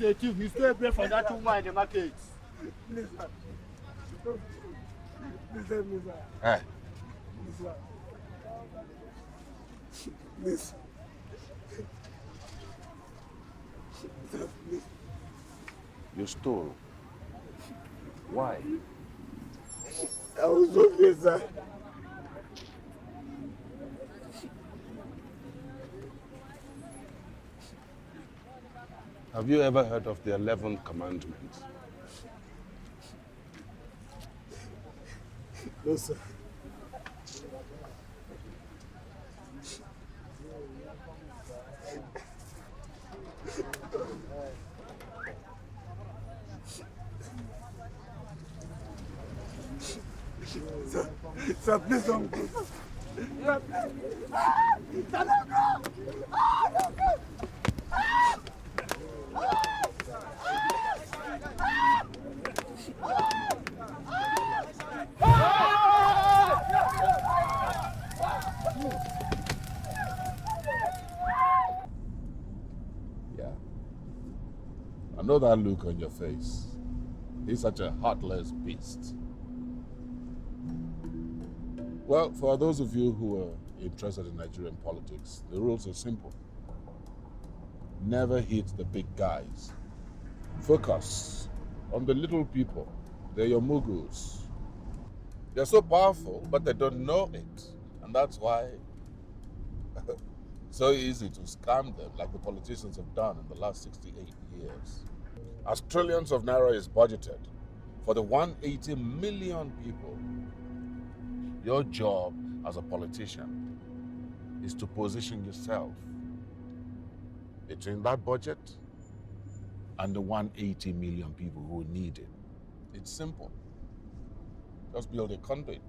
a thief, you stay away from that woman in the market. Please, sir. Please help me, sir. Eh? Please, sir. Please. Sir, please. You stole. Why? I was okay, sir. Have you ever heard of the 11th commandment? No, sir. Sir, please don't go. Sir, please. Sir, don't go. Don't go. Yeah. I know that look on your face. He's such a heartless beast. Well, for those of you who are interested in Nigerian politics, the rules are simple. Never hit the big guys. Focus on the little people. They're your mugus. They're so powerful, but they don't know it. And that's why it's so easy to scam them like the politicians have done in the last 68 years. As trillions of naira is budgeted for the 180 million people, your job as a politician is to position yourself between that budget and the 180 million people who need it. It's simple. Just build a conduit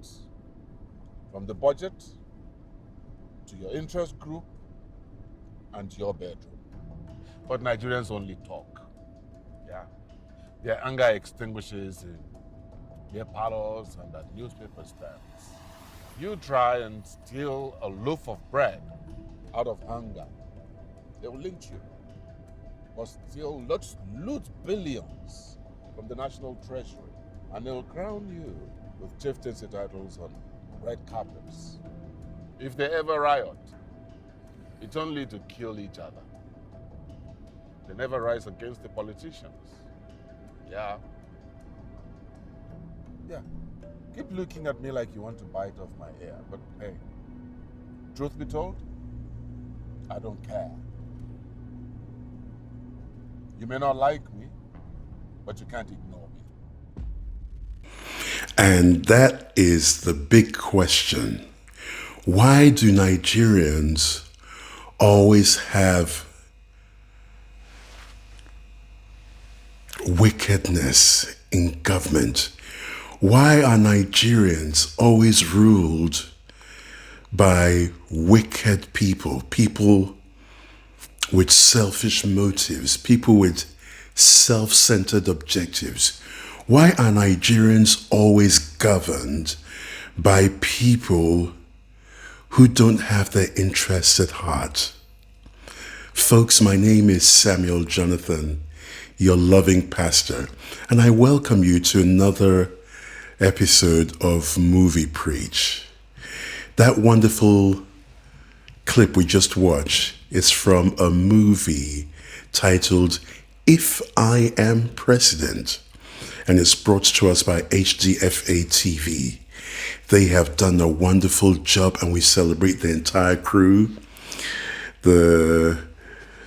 from the budget to your interest group and your bedroom. But Nigerians only talk. Yeah. Their anger extinguishes in their parlors and at newspaper stands. You try and steal a loaf of bread out of hunger, they will lynch you. But still, let's loot billions from the national treasury, and they'll crown you with chieftaincy titles on red carpets. If they ever riot, it's only to kill each other. They never rise against the politicians. Yeah. Keep looking at me like you want to bite off my ear, but hey, truth be told, I don't care. You may not like me, but you can't ignore me. And that is the big question. Why do Nigerians always have wickedness in government? Why are Nigerians always ruled by wicked people, people with selfish motives, people with self-centered objectives? Why are Nigerians always governed by people who don't have their interests at heart? Folks, my name is Samuel Jonathan, your loving pastor, and I welcome you to another episode of Movie Preach. That wonderful clip we just watched is from a movie titled If I Am President, and it's brought to us by HDFA TV. They have done a wonderful job, and we celebrate the entire crew, the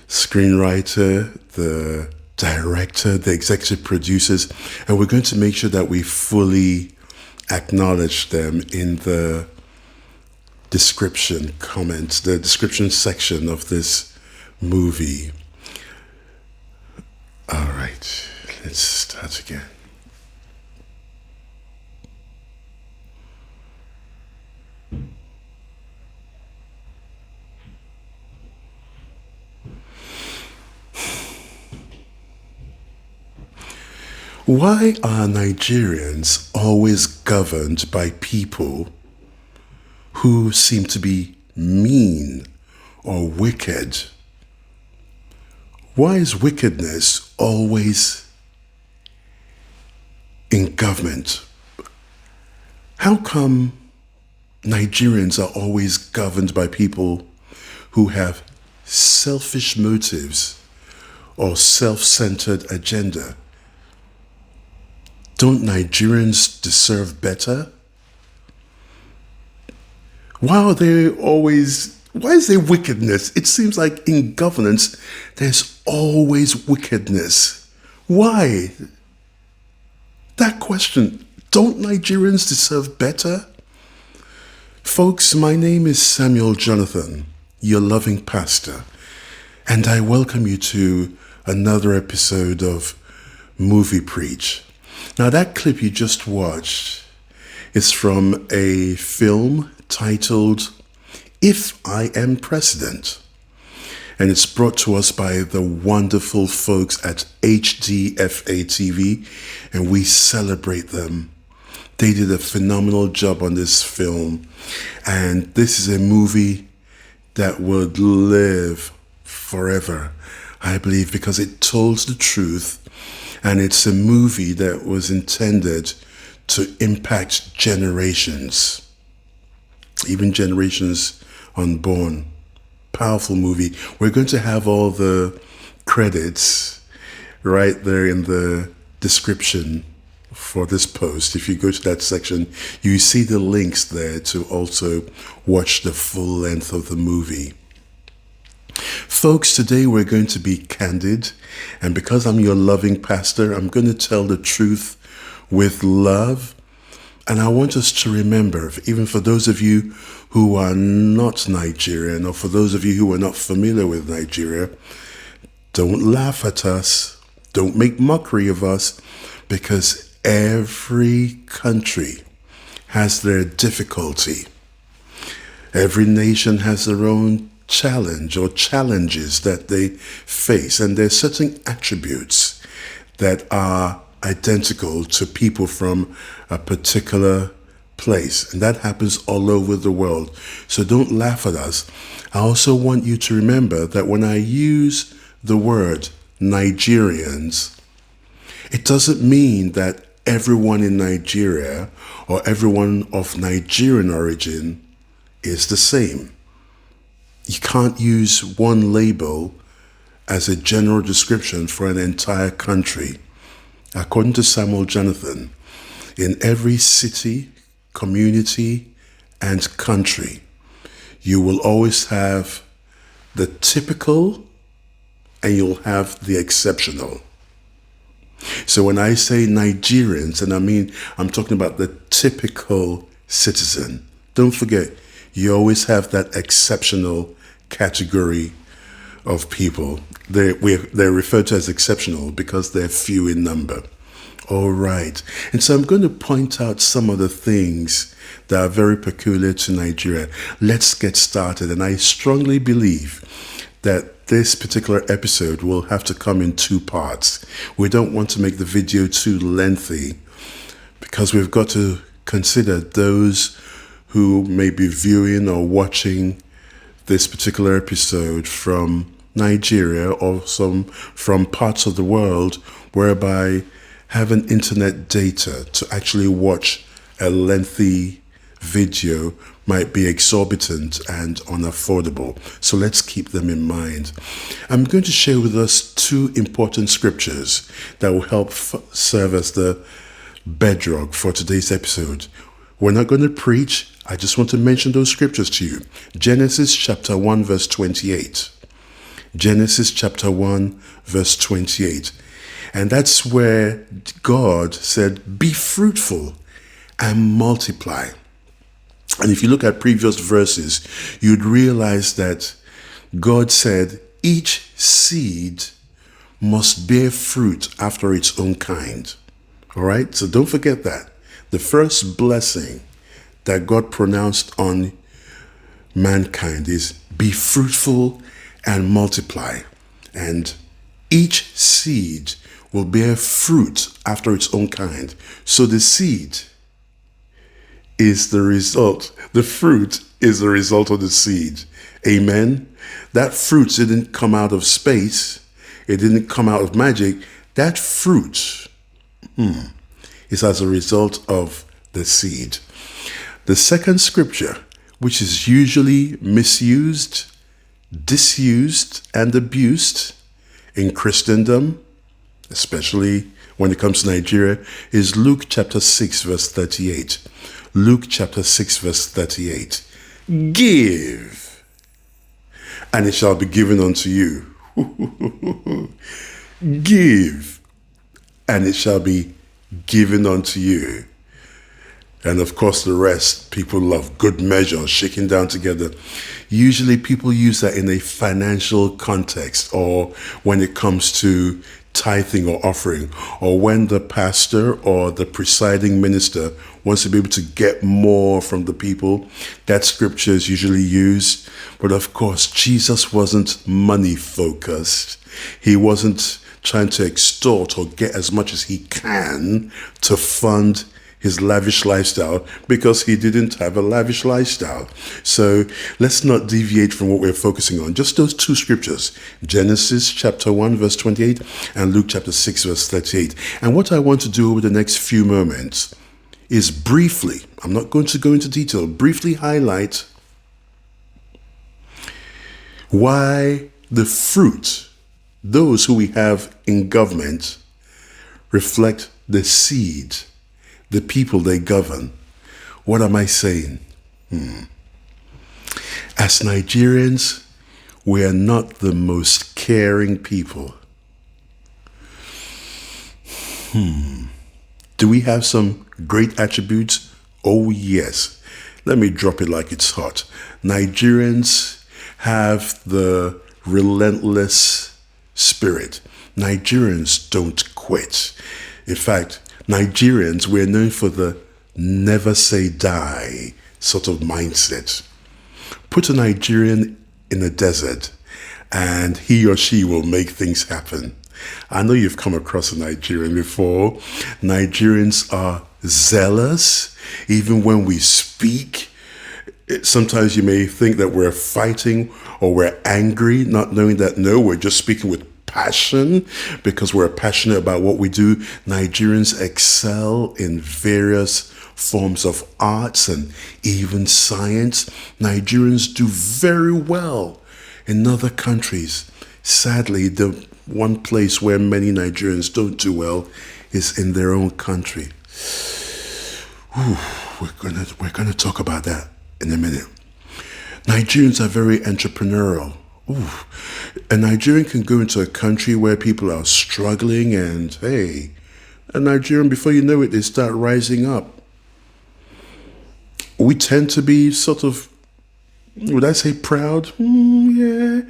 screenwriter, the director, the executive producers, and we're going to make sure that we fully acknowledge them in the description comments, the description section of this movie. All right, let's start again. Why are Nigerians always governed by people who seem to be mean or wicked? Why is wickedness always in government. How come Nigerians are always governed by people who have selfish motives or self-centered agenda? Don't Nigerians deserve better? Why is there wickedness? It seems like in governance, there's always wickedness. Why? That question, don't Nigerians deserve better? Folks, my name is Samuel Jonathan, your loving pastor, and I welcome you to another episode of Movie Preach. Now, that clip you just watched is from a film titled If I Am President, and it's brought to us by the wonderful folks at HDFA TV, and we celebrate them. They did a phenomenal job on this film, and this is a movie that would live forever, I believe, because it told the truth, and it's a movie that was intended to impact generations, even generations unborn. Powerful movie. We're going to have all the credits right there in the description for this post. If you go to that section, you see the links there to also watch the full length of the movie. Folks, today we're going to be candid, and because I'm your loving pastor, I'm going to tell the truth with love. And I want us to remember, even for those of you who are not Nigerian, or for those of you who are not familiar with Nigeria, don't laugh at us, don't make mockery of us, because every country has their difficulty. Every nation has their own challenge or challenges that they face, and there's certain attributes that are identical to people from a particular place, and that happens all over the world. So don't laugh at us. I also want you to remember that when I use the word Nigerians, it doesn't mean that everyone in Nigeria or everyone of Nigerian origin is the same. You can't use one label as a general description for an entire country. According to Samuel Jonathan, in every city, community, and country, you will always have the typical and you'll have the exceptional. So when I say Nigerians, and I'm talking about the typical citizen, don't forget, you always have that exceptional category of people. They're referred to as exceptional because they're few in number. All right. And so I'm going to point out some of the things that are very peculiar to Nigeria. Let's get started. And I strongly believe that this particular episode will have to come in two parts. We don't want to make the video too lengthy because we've got to consider those who may be viewing or watching this particular episode from Nigeria or from parts of the world whereby having internet data to actually watch a lengthy video might be exorbitant and unaffordable. So let's keep them in mind. I'm going to share with us two important scriptures that will help serve as the bedrock for today's episode. We're not going to preach. I just want to mention those scriptures to you. Genesis chapter 1 verse 28. Genesis chapter 1 verse 28. And that's where God said, be fruitful and multiply. And if you look at previous verses, you'd realize that God said each seed must bear fruit after its own kind. All right? So don't forget that. The first blessing that God pronounced on mankind is be fruitful and multiply. And each seed will bear fruit after its own kind. So the seed is the result. The fruit is the result of the seed. Amen. That fruit didn't come out of space. it didn't come out of magic. That fruit is as a result of the seed. The second scripture, which is usually misused, disused, and abused in Christendom, especially when it comes to Nigeria, is Luke chapter 6, verse 38. Luke chapter 6, verse 38. Give, and it shall be given unto you. Give, and it shall be given unto you. And of course, the rest, people love good measure, shaking down together. Usually people use that in a financial context, or when it comes to tithing or offering, or when the pastor or the presiding minister wants to be able to get more from the people. That scripture is usually used. But of course, Jesus wasn't money focused. He wasn't trying to extort or get as much as he can to fund his lavish lifestyle, because he didn't have a lavish lifestyle. So let's not deviate from what we're focusing on. Just those two scriptures, Genesis chapter 1 verse 28 and Luke chapter 6 verse 38. And what I want to do over the next few moments is briefly, I'm not going to go into detail, briefly highlight why the fruit, those who we have in government, reflect the seed, the people they govern. What am I saying? As Nigerians, we are not the most caring people. Do we have some great attributes? Oh yes. Let me drop it like it's hot. Nigerians have the relentless spirit. Nigerians don't quit. In fact, Nigerians, we're known for the never say die sort of mindset. Put a Nigerian in a desert and he or she will make things happen. I know you've come across a Nigerian before. Nigerians are zealous. Even when we speak, sometimes you may think that we're fighting or we're angry, not knowing that, no, we're just speaking with passion because we're passionate about what we do. Nigerians excel in various forms of arts and even science. Nigerians do very well in other countries. Sadly, the one place where many Nigerians don't do well is in their own country. We're gonna talk about that in a minute. Nigerians are very entrepreneurial. A Nigerian can go into a country where people are struggling and, hey, a Nigerian, before you know it, they start rising up. We tend to be sort of, would I say proud? Yeah.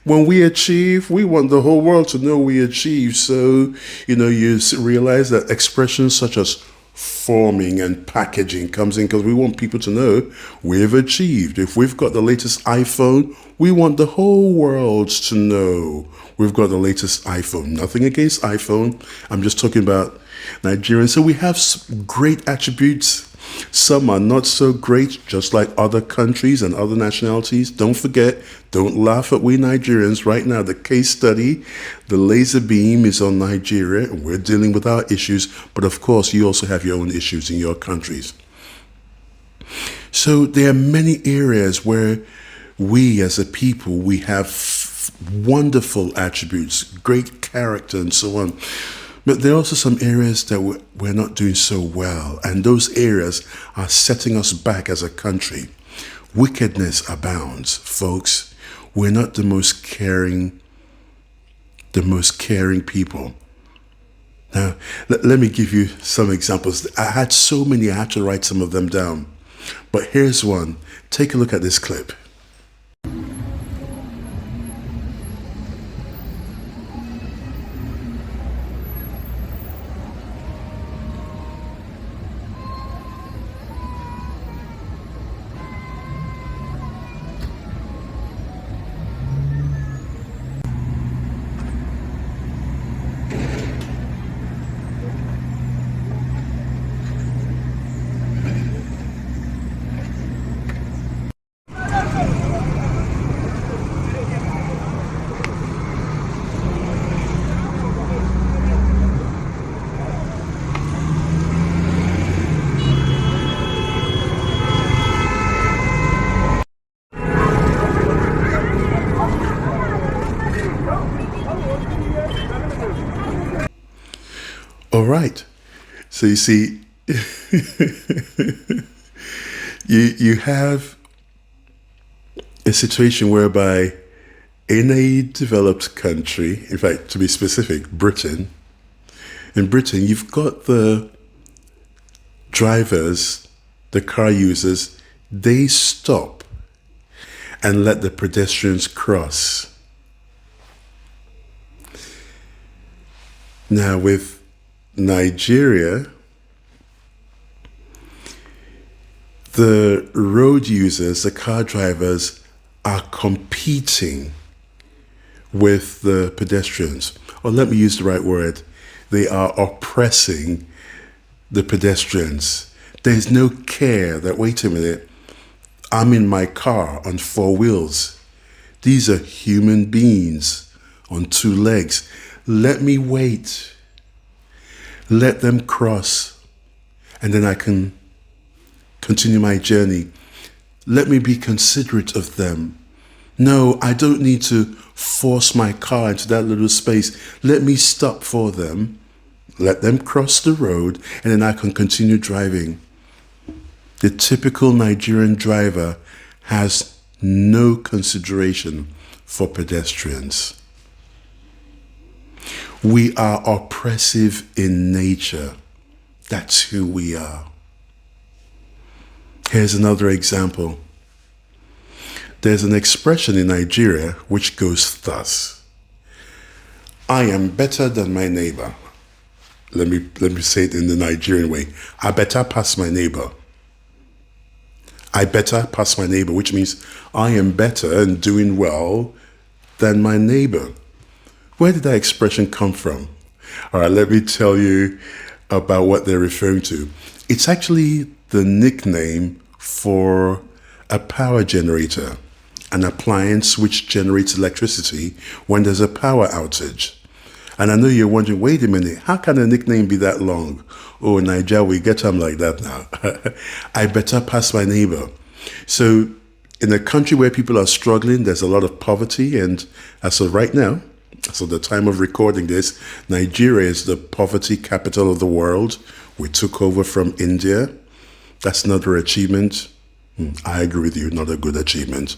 When we achieve, we want the whole world to know we achieve. So, you realize that expressions such as forming and packaging comes in because we want people to know we've achieved. If we've got the latest iPhone, we want the whole world to know we've got the latest iPhone. Nothing against iPhone. I'm just talking about Nigerians. So we have great attributes. Some are not so great, just like other countries and other nationalities. Don't forget, don't laugh at we Nigerians. Right now, the case study, the laser beam is on Nigeria, and we're dealing with our issues. But of course, you also have your own issues in your countries. So there are many areas where we as a people, we have wonderful attributes, great character and so on. But there are also some areas that we're not doing so well, and those areas are setting us back as a country. Wickedness abounds, folks. We're not the most caring people. Now, let me give you some examples. I had so many, I had to write some of them down. But here's one. Take a look at this clip. All right. So you see, you have a situation whereby in a developed country, in fact, to be specific, Britain, in Britain, you've got the drivers, the car users, they stop and let the pedestrians cross. Now with Nigeria, the road users, the car drivers, are competing with the pedestrians. Or let me use the right word. They are oppressing the pedestrians. There's no care that, wait a minute, I'm in my car on 4 wheels. These are human beings on 2 legs. Let me wait. Let them cross, and then I can continue my journey. Let me be considerate of them. No, I don't need to force my car into that little space. Let me stop for them. Let them cross the road, and then I can continue driving. The typical Nigerian driver has no consideration for pedestrians. We are oppressive in nature. That's who we are. Here's another example. There's an expression in Nigeria which goes thus: I am better than my neighbor. Let me say it in the Nigerian way. I better pass my neighbor. I better pass my neighbor, which means I am better and doing well than my neighbor. Where did that expression come from? All right, let me tell you about what they're referring to. It's actually the nickname for a power generator, an appliance which generates electricity when there's a power outage. And I know you're wondering, wait a minute, how can a nickname be that long? Oh, in Nigeria, we get them like that now. I better pass my neighbor. So in a country where people are struggling, there's a lot of poverty. And as of right now, so the time of recording this, Nigeria is the poverty capital of the world. We took over from India. That's another achievement. I agree with you, not a good achievement.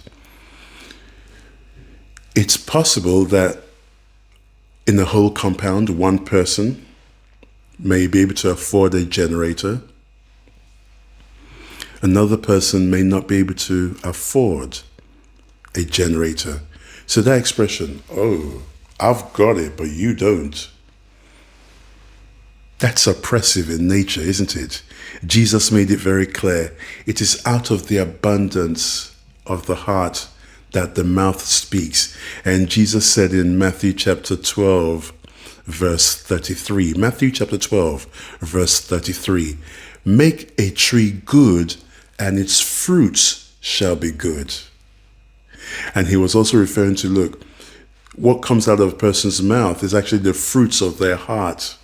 It's possible that in the whole compound, one person may be able to afford a generator. Another person may not be able to afford a generator. So that expression, oh, I've got it, but you don't. That's oppressive in nature, isn't it? Jesus made it very clear. It is out of the abundance of the heart that the mouth speaks. And Jesus said in Matthew chapter 12, verse 33, Matthew chapter 12, verse 33, make a tree good and its fruits shall be good. And he was also referring to, look, what comes out of a person's mouth is actually the fruits of their heart.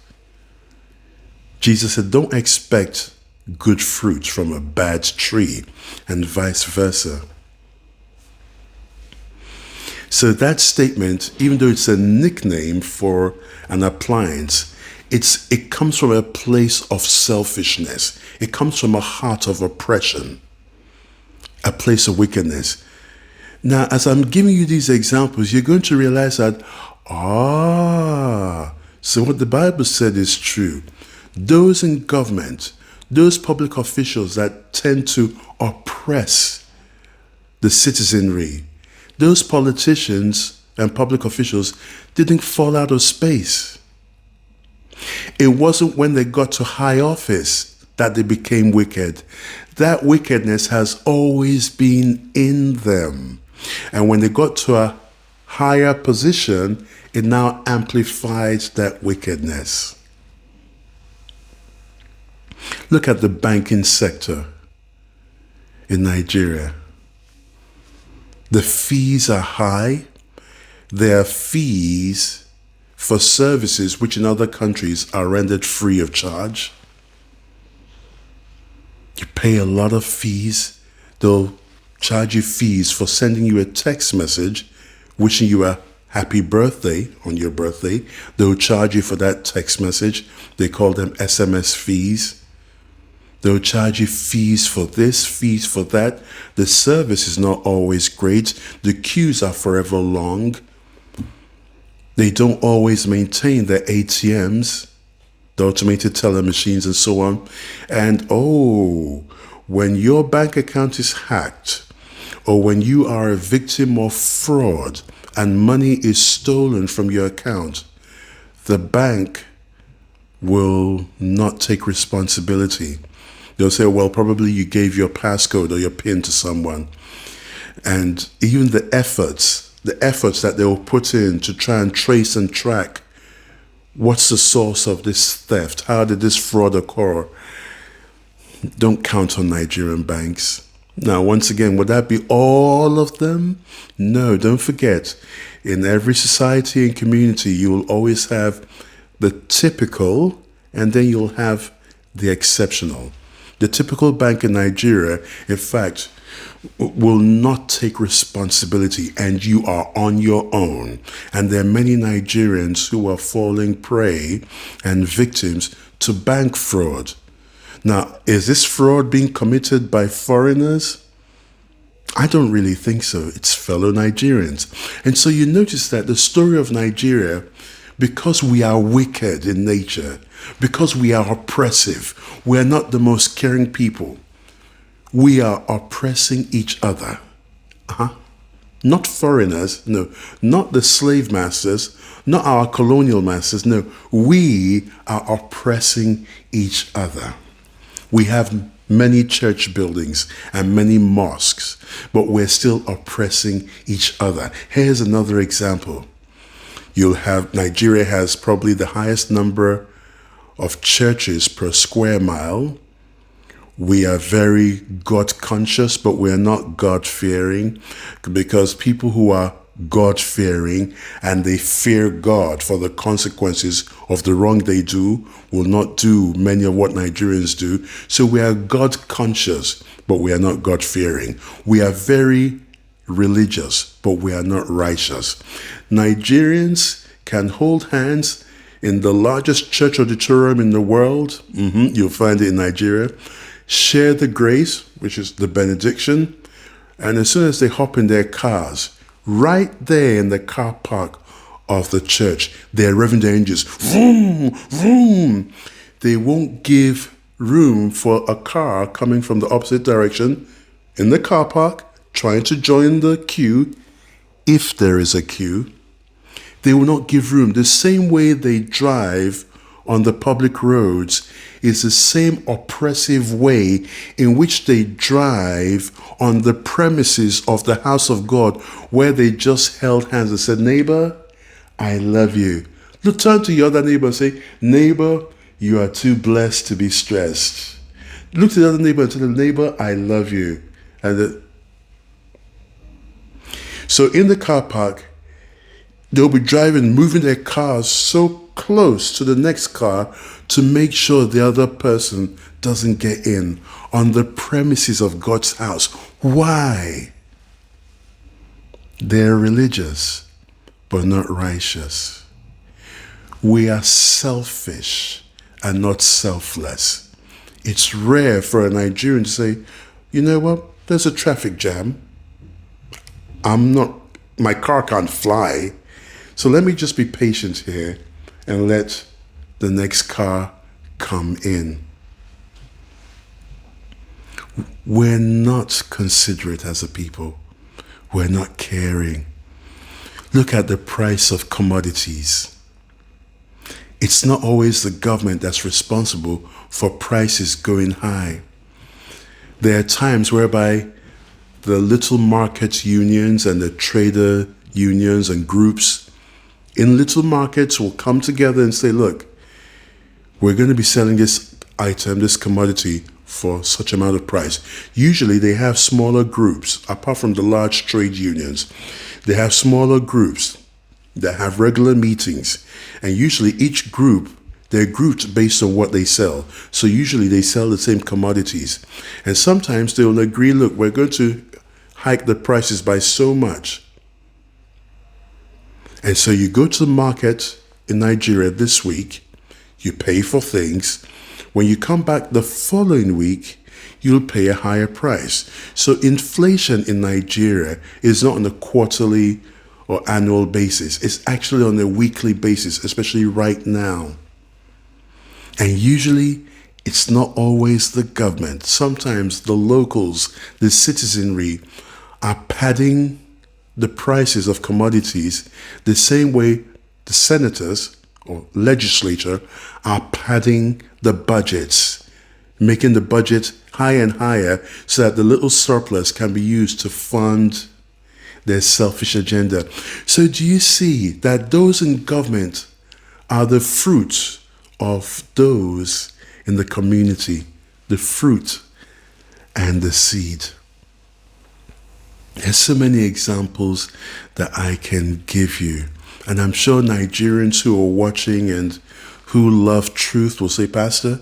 Jesus said, don't expect good fruit from a bad tree, and vice versa. So that statement, even though it's a nickname for an appliance, it comes from a place of selfishness. It comes from a heart of oppression, a place of wickedness. Now, as I'm giving you these examples, you're going to realize that, so what the Bible said is true. Those in government, those public officials that tend to oppress the citizenry, those politicians and public officials didn't fall out of space. It wasn't when they got to high office that they became wicked. That wickedness has always been in them. And when they got to a higher position, it now amplifies that wickedness. Look at the banking sector in Nigeria. The fees are high. There are fees for services which in other countries are rendered free of charge. You pay a lot of fees. They'll charge you fees for sending you a text message wishing you a happy birthday on your birthday. They'll charge you for that text message. They call them SMS fees. They'll charge you fees for this, fees for that. The service is not always great. The queues are forever long. They don't always maintain their ATMs, the automated teller machines and so on. And when your bank account is hacked, or when you are a victim of fraud and money is stolen from your account, the bank will not take responsibility. They'll say, well, probably you gave your passcode or your PIN to someone. And even the efforts that they will put in to try and trace and track what's the source of this theft, how did this fraud occur, don't count on Nigerian banks. Now, once again, would that be all of them? No, don't forget, in every society and community, you will always have the typical, and then you'll have the exceptional. The typical bank in Nigeria, in fact, will not take responsibility, and you are on your own. And there are many Nigerians who are falling prey and victims to bank fraud. Now, is this fraud being committed by foreigners? I don't really think so. It's fellow Nigerians. And so you notice that the story of Nigeria, because we are wicked in nature, because we are oppressive, we are not the most caring people. We are oppressing each other. Not foreigners, no, not the slave masters, not our colonial masters, no, we are oppressing each other. We have many church buildings and many mosques, but we're still oppressing each other. Here's another example. Nigeria has probably the highest number of churches per square mile. We are very God conscious, but we are not God fearing, because people who are God fearing and they fear God for the consequences of the wrong they do will not do many of what Nigerians do. So we are God conscious, but we are not God fearing. We are very religious, but we are not righteous. Nigerians can hold hands in the largest church auditorium in the world. You'll find it in Nigeria. Share the grace, which is the benediction, and as soon as they hop in their cars, right there in the car park of the church, they're revving their engines, vroom, vroom. They won't give room for a car coming from the opposite direction in the car park, trying to join the queue, if there is a queue. They will not give room. The same way they drive on the public roads is the same oppressive way in which they drive on the premises of the house of God, where they just held hands and said, neighbor, I love you. Look, turn to your other neighbor and say, neighbor, you are too blessed to be stressed. Look to the other neighbor and tell them, neighbor, I love you. So in the car park, they'll be driving, moving their cars so close to the next car to make sure the other person doesn't get in on the premises of God's house. Why? They're religious, but not righteous. We are selfish and not selfless. It's rare for a Nigerian to say, you know what, there's a traffic jam. My car can't fly. So let me just be patient here and let the next car come in. We're not considerate as a people. We're not caring. Look at the price of commodities. It's not always the government that's responsible for prices going high. There are times whereby the little market unions and the trader unions and groups in little markets will come together and say, look, we're going to be selling this item, this commodity, for such amount of price. Usually they have smaller groups, apart from the large trade unions. They have smaller groups that have regular meetings. And usually each group, they're grouped based on what they sell. So usually they sell the same commodities. And sometimes they will agree, look, we're going to hike the prices by so much. And so you go to the market in Nigeria this week, you pay for things. When you come back the following week, you'll pay a higher price. So inflation in Nigeria is not on a quarterly or annual basis. It's actually on a weekly basis, especially right now. And usually, it's not always the government. Sometimes the locals, the citizenry, are padding the prices of commodities the same way the senators or legislature are padding the budgets, making the budget higher and higher so that the little surplus can be used to fund their selfish agenda. So do you see that those in government are the fruit of those in the community, the fruit and the seed? There's so many examples that I can give you. And I'm sure Nigerians who are watching and who love truth will say, Pastor,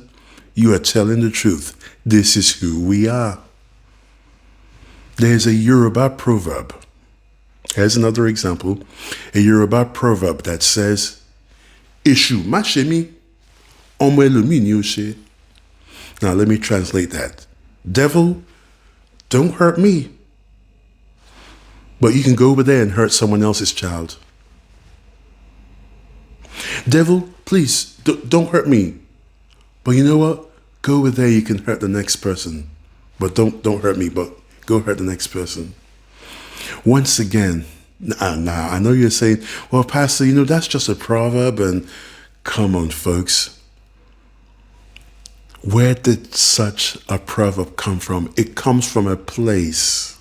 you are telling the truth. This is who we are. There's a Yoruba proverb. Here's another example. A Yoruba proverb that says, Eshu ma se mi, omo elomi ni o se. Now let me translate that. Devil, don't hurt me. But you can go over there and hurt someone else's child. Devil, please, don't hurt me. But you know what? Go over there, you can hurt the next person. But don't hurt me, but go hurt the next person. Once again, now I know you're saying, well, Pastor, that's just a proverb. And come on, folks. Where did such a proverb come from? It comes from a place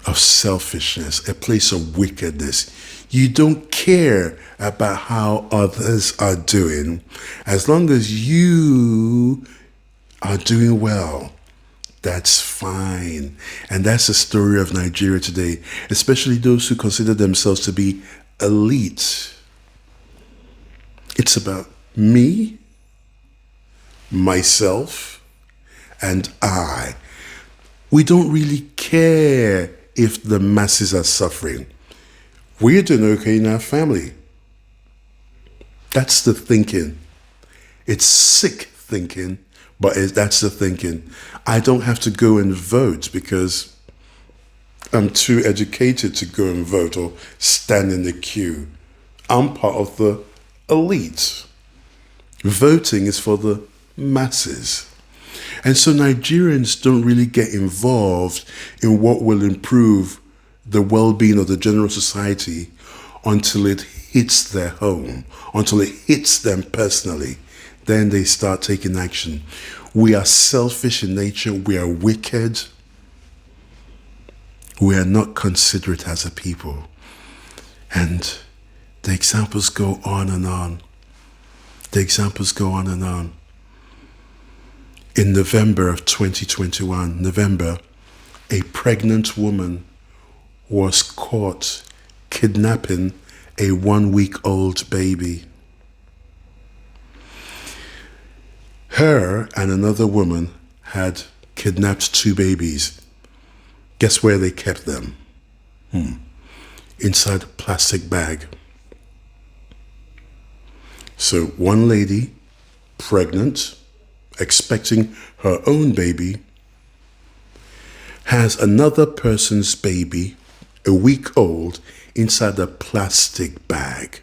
of selfishness, a place of wickedness. You don't care about how others are doing as long as you are doing well. That's fine. And that's the story of Nigeria today, especially those who consider themselves to be elite. It's about me, myself, and I. We don't really care if the masses are suffering. We're doing okay in our family. That's the thinking. It's sick thinking, but that's the thinking. I don't have to go and vote because I'm too educated to go and vote or stand in the queue. I'm part of the elite. Voting is for the masses. And so Nigerians don't really get involved in what will improve the well-being of the general society until it hits their home, until it hits them personally. Then they start taking action. We are selfish in nature. We are wicked. We are not considerate as a people. And the examples go on and on. The examples go on and on. In November of 2021, a pregnant woman was caught kidnapping a 1-week-old baby. Her and another woman had kidnapped 2 babies. Guess where they kept them? Inside a plastic bag. So one lady, pregnant, expecting her own baby, has another person's baby, a week old, inside a plastic bag.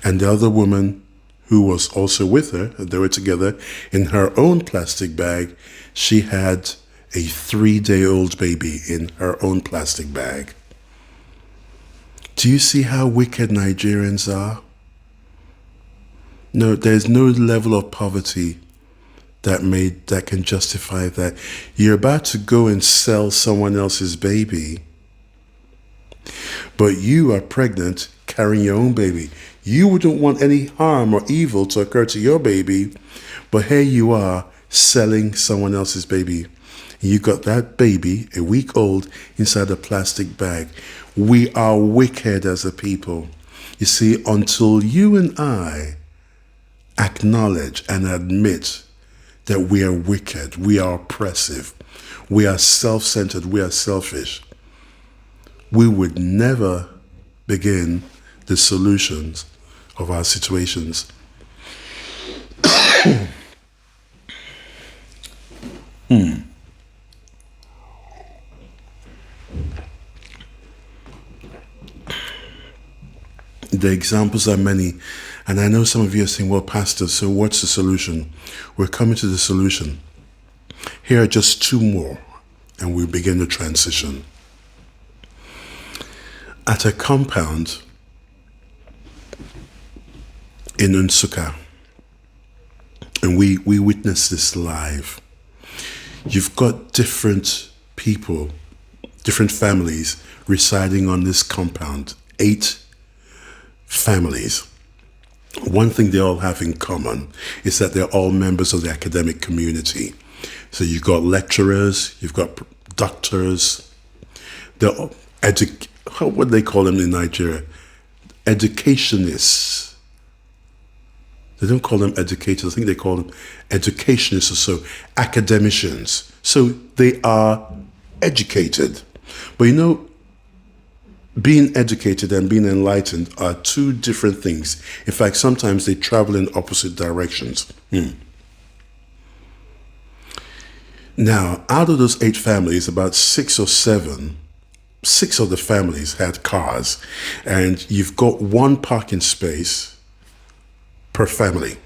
And the other woman who was also with her, they were together, in her own plastic bag, she had a 3-day-old baby in her own plastic bag. Do you see how wicked Nigerians are? No, there's no level of poverty that can justify that. You're about to go and sell someone else's baby, but you are pregnant, carrying your own baby. You wouldn't want any harm or evil to occur to your baby, but here you are selling someone else's baby. You got that baby, a week old, inside a plastic bag. We are wicked as a people. You see, until you and I acknowledge and admit that we are wicked, we are oppressive, we are self-centered, we are selfish, we would never begin the solutions of our situations. The examples are many, and I know some of you are saying, well, Pastor, so what's the solution? We're coming to the solution. Here are just two more, and we'll begin the transition. At a compound in Nsukka, and we witnessed this live. You've got different people, different families residing on this compound, 8 families. One thing they all have in common is that they're all members of the academic community. So you've got lecturers, you've got doctors, they're all what do they call them in Nigeria? Educationists. They don't call them educators, I think they call them educationists or so, academicians. So they are educated. But you know, being educated and being enlightened are two different things. In fact, sometimes they travel in opposite directions. Now, out of those 8 families, about 6 or 7, 6 of the families had cars, and you've got 1 parking space per family.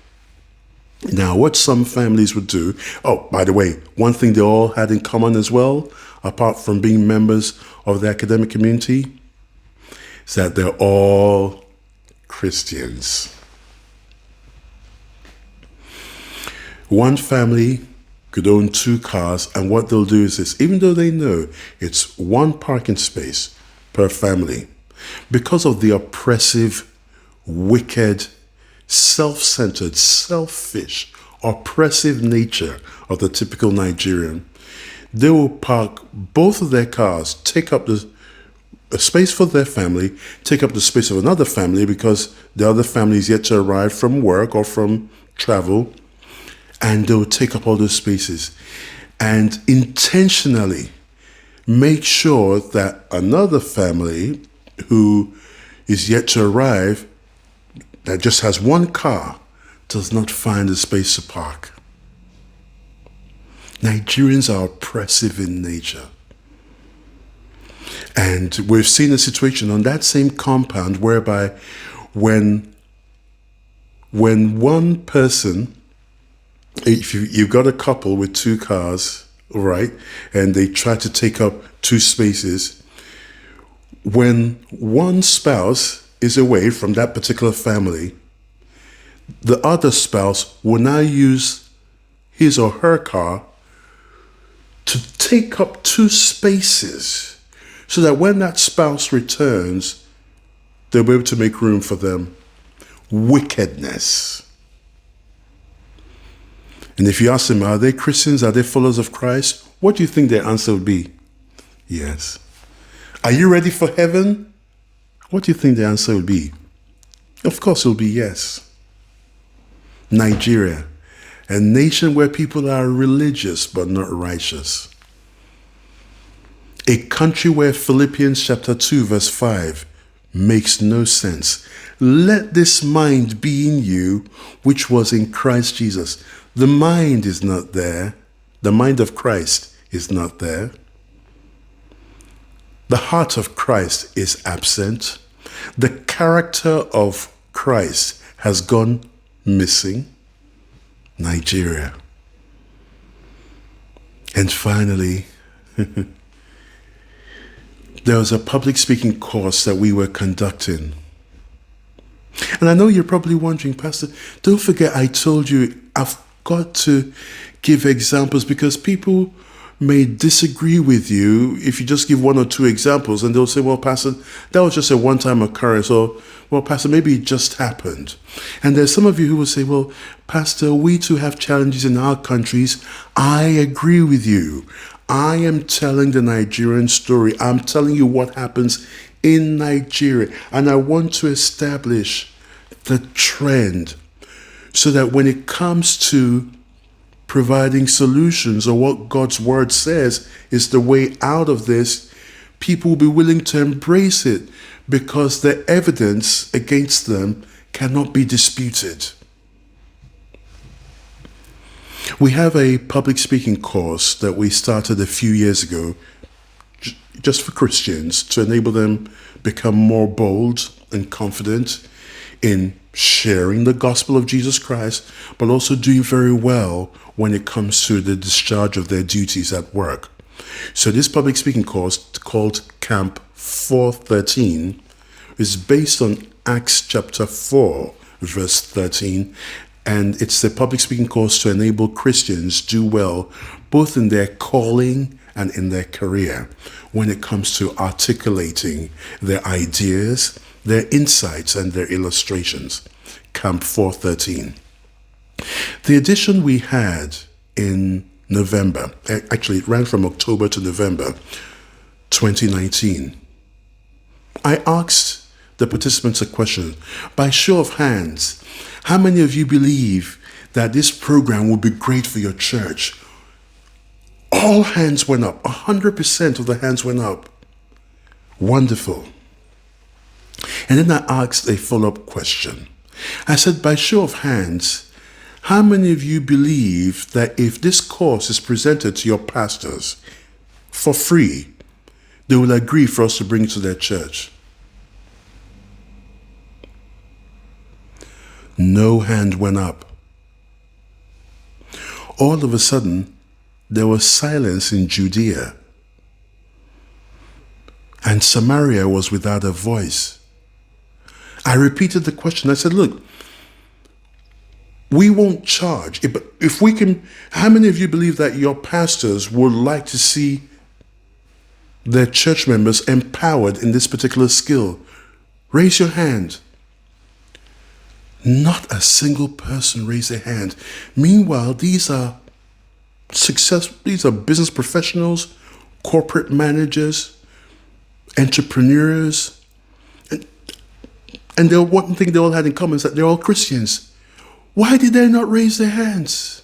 Now, what some families would do, oh, by the way, one thing they all had in common as well, apart from being members of the academic community, is that they're all Christians. One family could own 2 cars, and what they'll do is this, even though they know it's 1 parking space per family, because of the oppressive, wicked, self-centered, selfish, oppressive nature of the typical Nigerian, they will park both of their cars, take up a space for their family, take up the space of another family because the other family is yet to arrive from work or from travel, and they'll take up all those spaces and intentionally make sure that another family who is yet to arrive, that just has 1 car, does not find a space to park. Nigerians are oppressive in nature. And we've seen a situation on that same compound whereby when one person, if you've got a couple with 2 cars, right, and they try to take up 2 spaces, when one spouse is away from that particular family, the other spouse will now use his or her car to take up 2 spaces, so that when that spouse returns, they'll be able to make room for them. Wickedness. And if you ask them, are they Christians? Are they followers of Christ? What do you think their answer would be? Yes. Are you ready for heaven? What do you think the answer would be? Of course, it will be yes. Nigeria, a nation where people are religious but not righteous. A country where Philippians chapter 2 verse 5 makes no sense. Let this mind be in you, which was in Christ Jesus. The mind is not there. The mind of Christ is not there. The heart of Christ is absent. The character of Christ has gone missing. Nigeria. And finally, there was a public speaking course that we were conducting. And I know you're probably wondering, Pastor, don't forget I told you I've got to give examples because people may disagree with you if you just give 1 or 2 examples, and they'll say, well, Pastor, that was just a one-time occurrence, or, well, Pastor, maybe it just happened. And there's some of you who will say, well, Pastor, we too have challenges in our countries. I agree with you. I am telling the Nigerian story. I'm telling you what happens in Nigeria. And I want to establish the trend so that when it comes to providing solutions or what God's word says is the way out of this, people will be willing to embrace it because the evidence against them cannot be disputed. We have a public speaking course that we started a few years ago just for Christians to enable them become more bold and confident in sharing the gospel of Jesus Christ, but also doing very well when it comes to the discharge of their duties at work. So this public speaking course, called Camp 413, is based on Acts chapter 4, verse 13, and it's a public speaking course to enable Christians do well both in their calling and in their career when it comes to articulating their ideas, their insights, and their illustrations. Camp 413. The edition we had in November, actually it ran from October to November 2019. I asked the participants a question. By show of hands, how many of you believe that this program would be great for your church? All hands went up. 100% of the hands went up. Wonderful. And then I asked a follow-up question. I said, by show of hands, how many of you believe that if this course is presented to your pastors for free, they will agree for us to bring it to their church? No hand went up. All of a sudden, there was silence in Judea, and Samaria was without a voice. I repeated the question. I said, look, we won't charge. If we can, how many of you believe that your pastors would like to see their church members empowered in this particular skill? Raise your hand. Not a single person raised their hand. Meanwhile, these are business professionals, corporate managers, entrepreneurs, and one thing they all had in common is that they're all Christians. Why did they not raise their hands?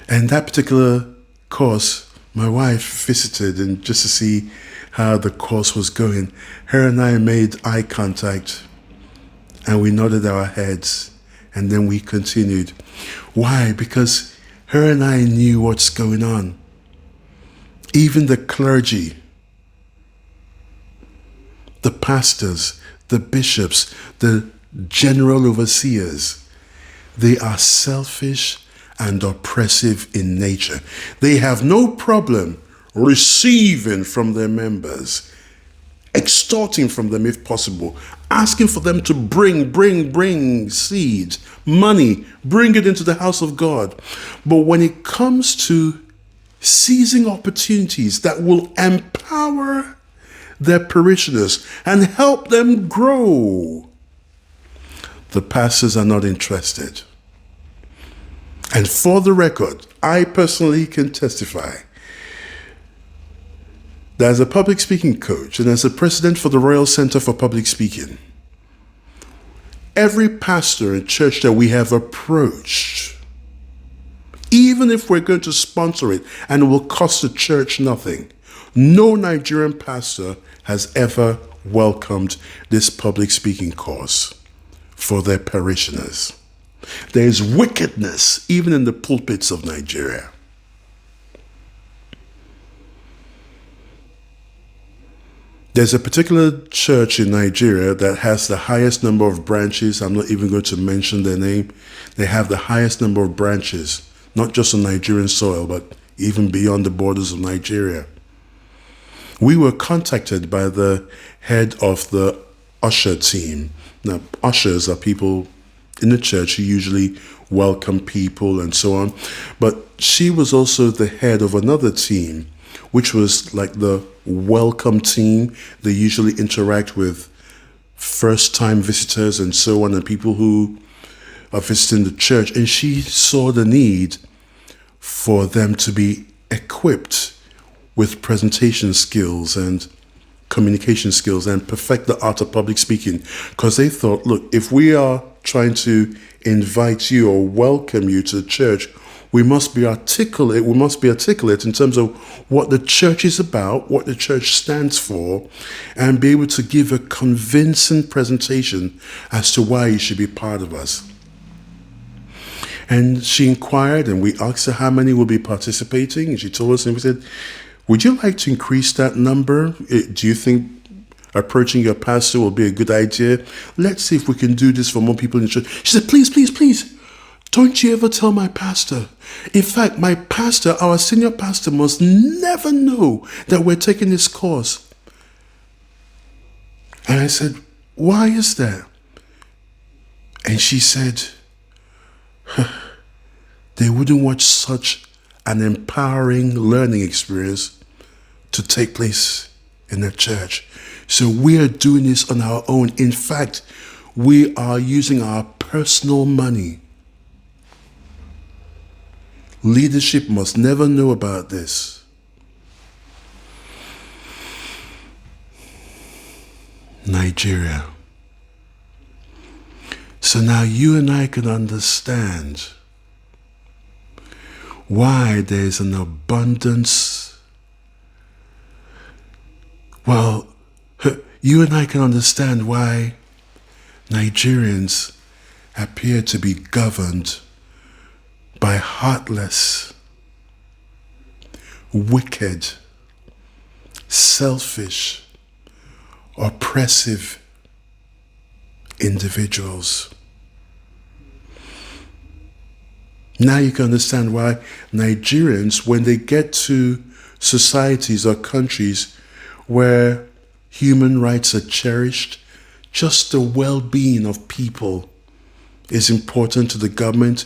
And that particular course, my wife visited, and just to see how the course was going, her and I made eye contact, and we nodded our heads, and then we continued. Why? Because her and I knew what's going on. Even the clergy, the pastors, the bishops, the general overseers, they are selfish and oppressive in nature. They have no problem receiving from their members, extorting from them if possible, asking for them to bring seeds, money, bring it into the house of God. But when it comes to seizing opportunities that will empower their parishioners and help them grow, the pastors are not interested. And for the record, I personally can testify that as a public speaking coach and as a president for the Royal Center for Public Speaking, every pastor and church that we have approached, even if we're going to sponsor it and it will cost the church nothing, no Nigerian pastor has ever welcomed this public speaking course for their parishioners. There is wickedness even in the pulpits of Nigeria. There's a particular church in Nigeria that has the highest number of branches. I'm not even going to mention their name. They have the highest number of branches, not just on Nigerian soil, but even beyond the borders of Nigeria. We were contacted by the head of the usher team. Now, ushers are people in the church who usually welcome people and so on. But she was also the head of another team, which was like the welcome team. They usually interact with first-time visitors and so on, and people who are visiting the church. And she saw the need for them to be equipped with presentation skills and communication skills and perfect the art of public speaking. Because they thought, look, if we are trying to invite you or welcome you to the church, We must be articulate. We must be articulate in terms of what the church is about, what the church stands for, and be able to give a convincing presentation as to why you should be part of us. And she inquired, and we asked her how many will be participating. And she told us, and we said, would you like to increase that number? Do you think approaching your pastor will be a good idea? Let's see if we can do this for more people in the church. She said, please, please, please. Don't you ever tell my pastor. In fact, my pastor, our senior pastor, must never know that we're taking this course. And I said, why is that? And she said, they wouldn't want such an empowering learning experience to take place in the church. So we are doing this on our own. In fact, we are using our personal money. Leadership must never know about this. Nigeria. So now you and I can understand why there's an abundance. Well, you and I can understand why Nigerians appear to be governed by heartless, wicked, selfish, oppressive individuals. Now you can understand why Nigerians, when they get to societies or countries where human rights are cherished, just the well-being of people is important to the government,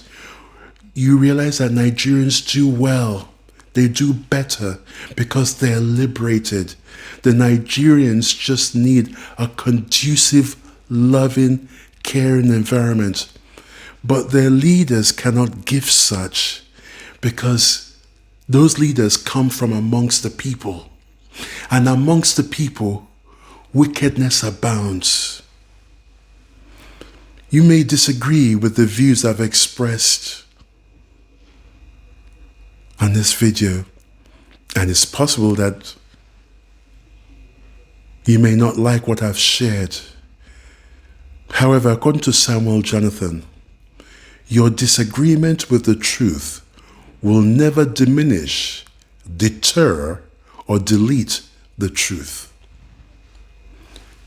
you realize that Nigerians do well. They do better because they're liberated. The Nigerians just need a conducive, loving, caring environment. But their leaders cannot give such because those leaders come from amongst the people. And amongst the people, wickedness abounds. You may disagree with the views I've expressed on this video, and it's possible that you may not like what I've shared. However, according to Samuel Jonathan, your disagreement with the truth will never diminish, deter, or delete the truth.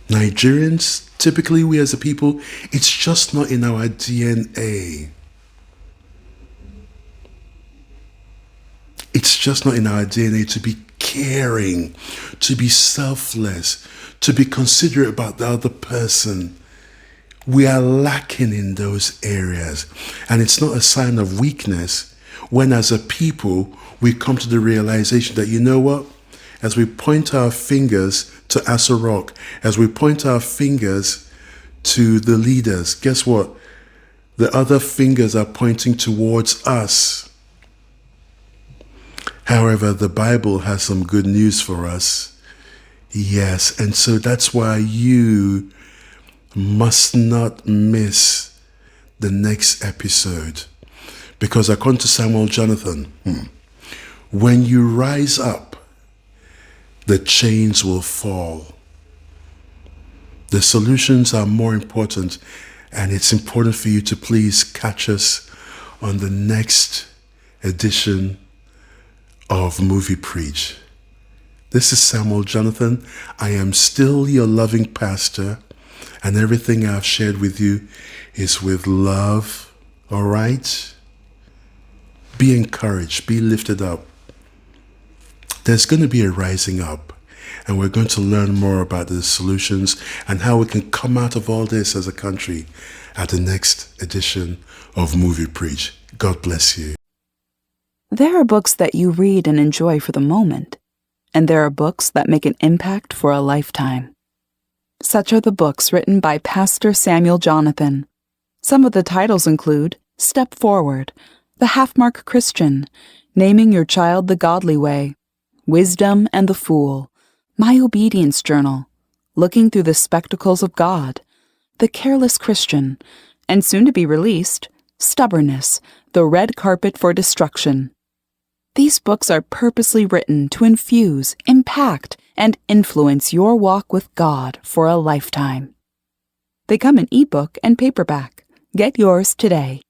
Nigerians, typically we as a people, it's just not in our DNA. It's just not in our DNA to be caring, to be selfless, to be considerate about the other person. We are lacking in those areas. And it's not a sign of weakness when as a people, we come to the realization that, you know what? As we point our fingers to Aso Rock, as we point our fingers to the leaders, guess what? The other fingers are pointing towards us. However, the Bible has some good news for us. Yes, and so that's why you must not miss the next episode. Because according to Samuel Jonathan, when you rise up, the chains will fall. The solutions are more important, and it's important for you to please catch us on the next edition of Movie Preach. This is Samuel Jonathan. I am still your loving pastor, and everything I've shared with you is with love, all right? Be encouraged, be lifted up. There's going to be a rising up, and we're going to learn more about the solutions and how we can come out of all this as a country at the next edition of Movie Preach. God bless you. There are books that you read and enjoy for the moment, and there are books that make an impact for a lifetime. Such are the books written by Pastor Samuel Jonathan. Some of the titles include Step Forward, The Half-Mark Christian, Naming Your Child the Godly Way, Wisdom and the Fool, My Obedience Journal, Looking Through the Spectacles of God, The Careless Christian, and soon to be released, Stubbornness, The Red Carpet for Destruction. These books are purposely written to infuse, impact, and influence your walk with God for a lifetime. They come in ebook and paperback. Get yours today.